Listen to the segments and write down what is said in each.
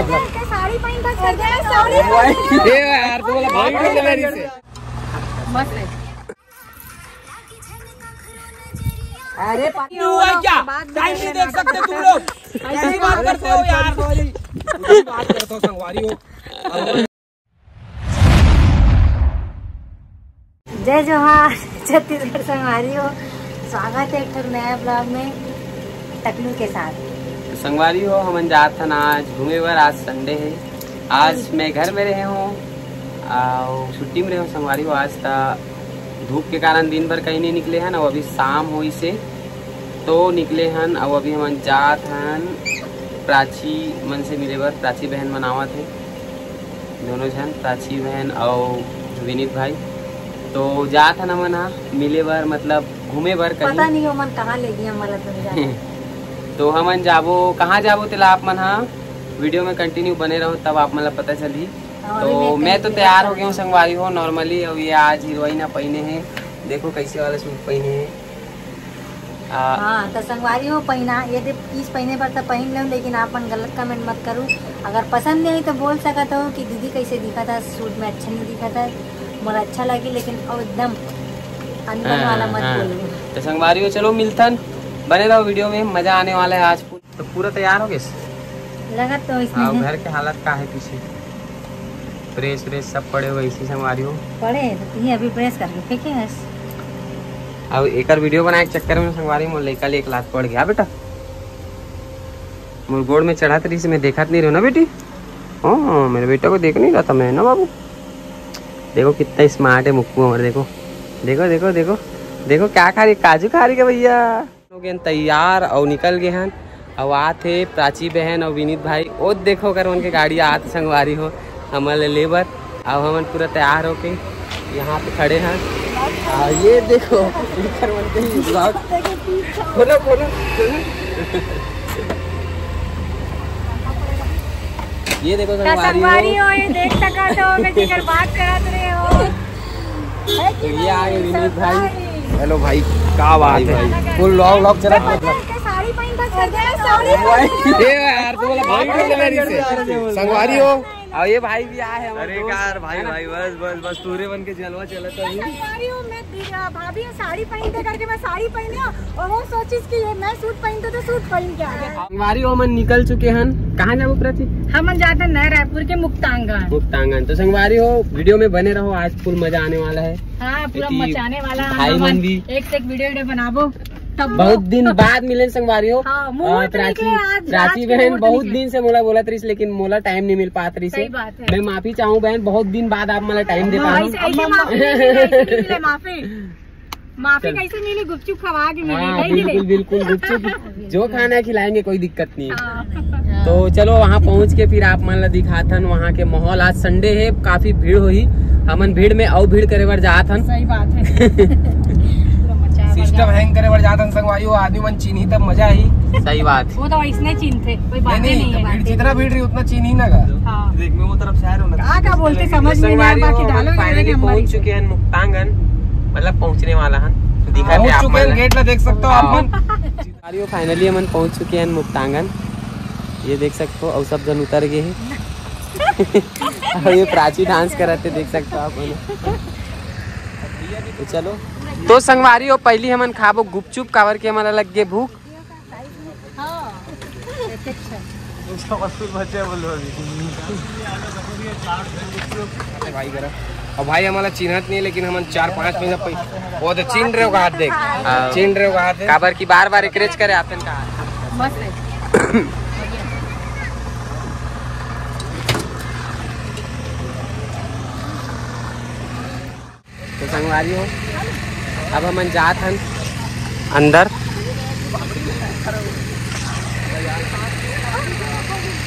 मतलब साड़ी पहन कर यार तू बोला भाई बोल मेरी से मस्त है। अरे हुआ क्या टाइम नहीं देख सकते तुम लोग कैसी बात करते हो यार बात करते हो संगवारी हो। जय जोहार छत्तीसगढ़ संगवारी हो। स्वागत है एक नया ब्लॉग में टकलू के साथ। संगवारी हो हम जात हन आज घूमे बर। आज संडे है। आज मैं घर में रहे हूँ और छुट्टी में रहे हूँ संगवारी हो। आज धूप के कारण दिन भर कहीं नहीं निकले हन और अभी शाम हुई से तो निकले हन और अभी हम जात हन प्राची मन से मिले बर। प्राची बहन मनावत है दोनों जन, प्राची बहन और विनीत भाई। तो जात हन हमन मिले बर मतलब घूमे बर कहीं। पता नहीं हमन कहाँ ले गए हमारा तो हमन जाबो कहाँ जाबो तेला आप मन वीडियो में कंटिन्यू बने रहो तब आप मतलब पता चली। तो मैं तो तैयार हो गया हूँ संगवारी हो नॉर्मली। और ये आज हीरोइना पहने हैं, देखो कैसे वाला सूट पहने हैं। हाँ तो संगवारी हो पहना यदि पीस पहने पर तो पहन लो, लेकिन आप गलत कमेंट मत करो। अगर पसंद नहीं तो बोल सकते हो कि दीदी कैसे दिखा था सूट में, अच्छा नहीं दिखा था, मुझे अच्छा लगी, लेकिन एकदम अनबन वाला मत बोलो। तो संगवारी हो चलो मिलथन, बने रहो वीडियो में, मजा आने वाला है आज। तो पूरा तैयार हो गए लगा तो इसमें घर के हालत का है पीछे प्रेस व्रेस सब पड़े हुए इसी संगवारी हो पड़े तो अभी प्रेस करके फेंके बस। अब एक वीडियो बनाए के चक्कर में संगवारी मोर लड़का ले एक लात पड़ गया बेटा। मोर गोड़ में चढ़ा तरी से मैं देखा नहीं रहा ना बेटी। हाँ मेरे बेटा को देख नहीं रहा था मैं ना बाबू। देखो कितना स्मार्ट है मुक्कू हमारे। देखो देखो देखो देखो देखो क्या खा रही, काजू खा रही है भैया। हो गए तैयार और निकल गए हैं। और आते प्राची बहन और विनीत भाई और देखो कर उनके गाड़ी आते संगवारी हो हमारे लेबर। अब हम पूरा तैयार होके यहाँ पे खड़े हैं। ये देखो खोलो खोलो ये देखो संगवारी हो ये देख सका तो मैं जिगर बात करत रहे हो। तो ये आगे विनीत भाई। हेलो भाई क्या बात है, फुल लॉग चला साड़ी पहन कर यार तू बोला भाई बोल मेरी से संगवारी हो। और ये भाई भी आए हैं। अरे यार भाई भाई बस बस बस पूरे बन के जलवा चलता है। मैं भाभी साड़ी पहन दे करके मैं साड़ी पहने और वो सोचिस कि मैं सूट पहनते तो सूट पहन के आ गए। संगवारी हो मन निकल चुके हैं। कहाँ जाओ प्राची? हम जाते हैं नए रायपुर के मुक्तांगन। मुक्तांगन। तो संगवारी हो वीडियो में बने रहो, आज फुल मजा आने वाला है। हाँ पूरा मचाने वाला है। भाई मन भी एक से एक वीडियो बनाबो। बहुत दिन बाद मिले संगवारी हो। हाँ, प्राची बहन बहुत दिन से मोला बोला तरीस, लेकिन मोला टाइम नहीं मिल पात रही से। मैं माफी चाहूँ बहन, बहुत दिन बाद आप मला टाइम दे पा रहे हो। माफी कैसे मिली? गुपचुप खवा के मिली। बिल्कुल बिल्कुल गुपचुप जो खाना खिलाएंगे कोई दिक्कत नहीं है। तो चलो वहाँ पहुँच के फिर आप मन ला दिखाथन वहाँ के माहौल। आज संडे है, काफी भीड़ हुई। हमन भीड़ में और भीड़ करे बर जाथन। सही बात है। सिस्टम हैंग करे बर जाथन संगवारी हो। आदमी मन चीनी तब मजा ही। सही बात। वो तो इसने चिन्हते कोई बात नहीं है। जितना भीड़ रही उतना चीनी ना का। देख में वो तरफ से आ रहा क्या बोलते समझ में नहीं आ रहा। बाकी डालो फाइनली पहुँच चुके हैं मुक्तांगन, मतलब पहुँचने वाला है। तो दिखा गेट ला देख सकते हो आप मन। फाइनली हम पहुँच चुके हैं मुक्तांगन, ये देख सकते हो। और सब जन उतर गए हैं। और ये प्राची डांस कराते देख सकते हो आप। तो चलो तो संगवारी हो पहली हमन खाबो गुपचुप कावर के हमारा लग गए भूख। और भाई हमारा चिन्हत नहीं, लेकिन हम 4-5 महीना वो तो चीन रहे हो हाथ देख चीन रहे हो हाथ काबर की बार बार एकरेज करे आते हैं कहा। तो संगवारी हो अब हम जात हन अंदर।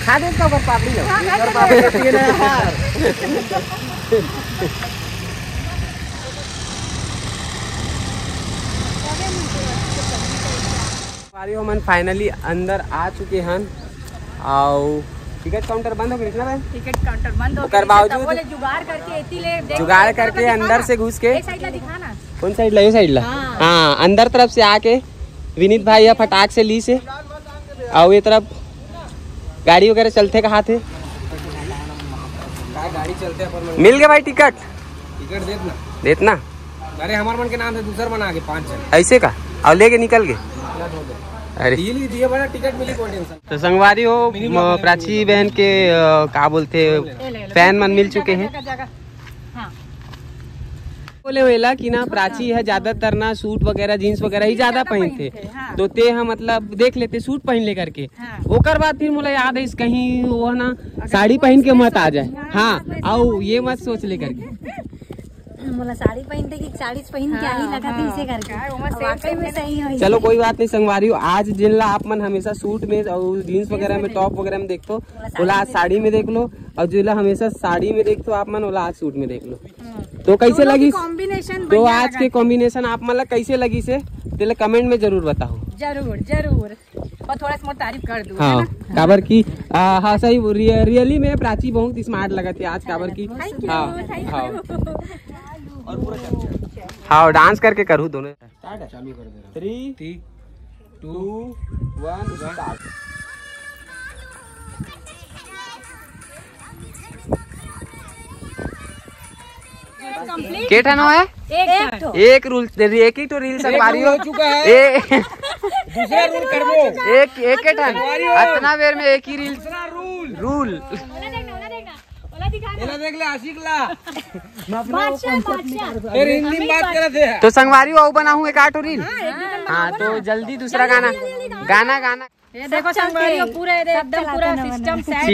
खा दे तो पापड़ी मन फाइनली अंदर आ चुके हैं। और टिकट काउंटर बंद हो गई ना? टिकट काउंटर बंद हो गया। बावजूद जुगाड़ करके अंदर से घुस के कौन साइड ला? ये साइड ला। हाँ अंदर तरफ से आके विनीत भाई या फटाक से ली से। और ये तरफ गाड़ी वगैरह चलते कहाँ थे गाड़ी चलते अपन मिल गया भाई टिकट? टिकट देतना। अरे हमारे मन के नाम से दूसरा बना के 5 जन ऐसे का और लेके निकल गए। अरे दिए बड़ा टिकट मिली, कोई टेंशन। तो संगवारी हो प्राची बहन के क्या बोलते फैन मन मिल चुके हैं। बोले वेला कि ना प्राची है ज्यादातर ना सूट वगैरह जीन्स वगैरह ही ज्यादा पहनते, तो ते हम मतलब देख लेते सूट पहन ले करके। ओकर बाद फिर मुझे याद है कहीं वो ना साड़ी पहन के मत आ जाए। हाँ आओ ये मत सोच ले करके मोला साड़ी पहनते कि साड़ी पहन के आई लगा थी इसे करके वाकई में सही हो। चलो कोई बात नहीं संगवारी हो, आज जिनला आप मन हमेशा सूट में और जीन्स वगैरह में टॉप वगैरह में देखते हो, बोला आज साड़ी में देख लो, और जिनला हमेशा साड़ी में देखते हो आप मन, बोला आज सूट में देख लो। तो कैसे लगी कॉम्बिनेशन? तो आज के कॉम्बिनेशन आप मतलब कैसे लगी से तेरे कमेंट में जरूर बताओ। जरूर और थोड़ा सा तारीफ कर दूं। हाँ काबर की हाँ सही रियली में प्राची बहुत स्मार्ट लगा थी आज काबर की। हाँ हाँ डांस करके करूँ दोनों। चालू कर दे। 3 2 1 स्टार्ट। केठन है एक रूल एक ही तो रील संगवारी हो चुका है। दूसरा रूल कर दो। एक ठन इतना बेर में एक ही रील रूल देख ले आशिक ला फिर हिंदी में बात करते हैं। तो संगवारी हो बना हूँ एक आटो रील। हाँ तो जल्दी दूसरा गाना ये देखो संगवारी पूरे एकदम पूरा सिस्टम सेट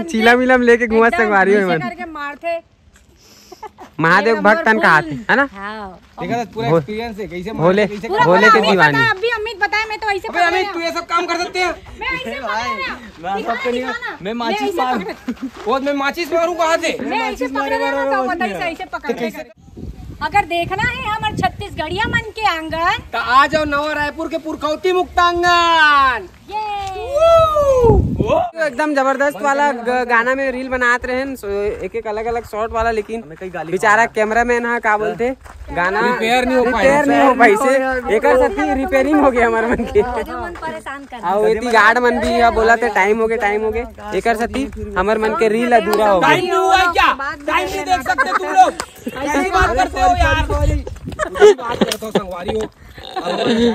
चीला मिलम लेके घुमा संगवारी हो करके मारते महादेव भक्तन का हाथ है ना। देखा पूरा एक्सपीरियंस है कैसे भोले के दीवाने। अभी अमित बताया मैं तो ऐसे अबे अमित तू ये सब काम कर सकते हैं? मैं माचिस मार और मैं माचिस मारूं कहां से? मैं ऐसे पकड़ेगा तो बताइए ऐसे पकड़ेगा। अगर देखना है हमारे छत्तीसगढ़िया मन के आंगन तो आ जाओ नवा रायपुर के पुरखौती मुक्तांगन। एकदम जबरदस्त वाला गाना में रील बनाते रहे, एक अलग अलग शॉट वाला, लेकिन बेचारा कैमरामैन है का बोलते गाना रिपेयर नहीं हो पाई से एक रिपेयरिंग हो गया हमारे मन के। और इतनी गार्ड मन भी है बोला थे टाइम हो गए एक साथी हमारे मन के रील अधूरा हो गया। टाइम नहीं देख सकते तुम लोग, कैसी बात करते हो यार? बात करते हो संगवारी हो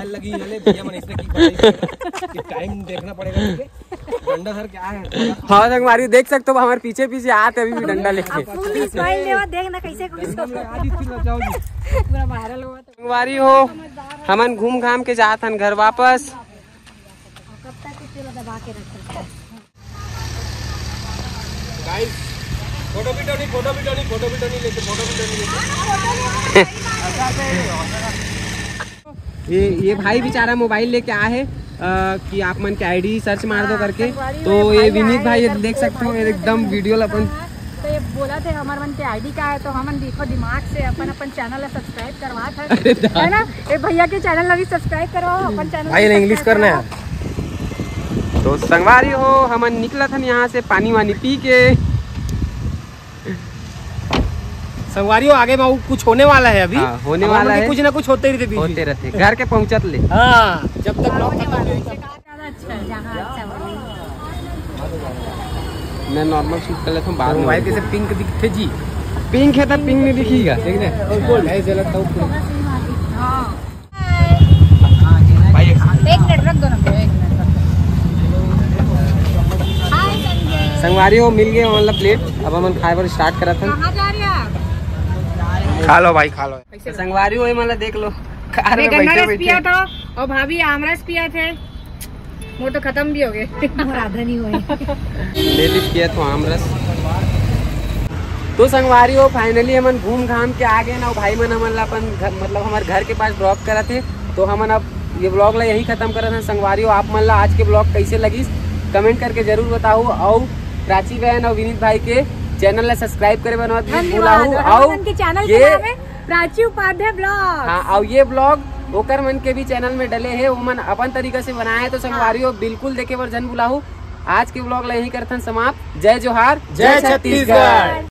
लगी भैया मन इसने की टाइम देखना पड़ेगा। डंडा सर क्या है? हाँ संगवारी देख सकते हो हमारे पीछे आते अभी भी डंडा लेके। देखना कैसे पूरा वायरल हुआ। संगवारी हो हमन घूम घाम के जात हन घर वापस। फोटो भी लेके ये भाई बेचारा मोबाइल लेके आए है कि आप मन के आईडी सर्च मार दो करके। तो ये विनीत भाई देख सकते हो एकदम वीडियो अपन तो ये बोला थे हमारे मन के आईडी का है, तो हमन देखो दिमाग से अपन चैनल सब्सक्राइब करवा था है ना। ये भैया के चैनल अभी सब्सक्राइब करवाओ अपन चैनल भाई इंग्लिश करना है। तो संगवारी हो हमन निकला था यहाँ से पानी वानी पी के। संगवारी हो आगे में कुछ होने वाला है अभी। हाँ, होने वाला है कुछ ना कुछ होते रहते घर के पहुँचत ले। हाँ जब तक ब्लॉग खत्म मैं नॉर्मल शूट कर लेता हूँ बाद में। मोबाइल कैसे पिंक दिखते जी? पिंक है तो पिंक नहीं दिखेगा। एक मिनट रख दो ना, एक मिनट संगवारी हो मिल गए मतलब प्लेट। अब हम खाए पर स्टार्ट करा था। कहाँ जा रहे हैं? खा लो भाई खा लो। संगवारी हो मतलब देख लो कार में गन्ना रस बैठे पिया था और भाभी आमरस पिया थे, वो तो खत्म भी हो गए। राधा नहीं हुए ले किया तो आमरस। तो संगवारी हो फाइनली हमन घूम घाम के आ गए ना। भाई मन हमन अपन मतलब हमारे घर के पास ड्रॉप करा थे, तो हमन अब ये ब्लॉग ला यही खत्म करा था। संगवारी हो आप मन ला आज के ब्लॉग कैसे लगी कमेंट करके जरूर बताओ। और प्राची बहन और विनीत भाई के चैनल ला सब्सक्राइब करे बनवा भूलाहू। और ये प्राची उपाध्याय ब्लॉग। हाँ और ये ब्लॉग ओकर मन के भी चैनल में डले है, वो मन अपन तरीका से बनाए है। तो संगवारी हो बिल्कुल देखे बर जन बुलाहू। आज के ब्लॉग ला यही करथन समाप्त। जय जोहार, जय छत्तीसगढ़।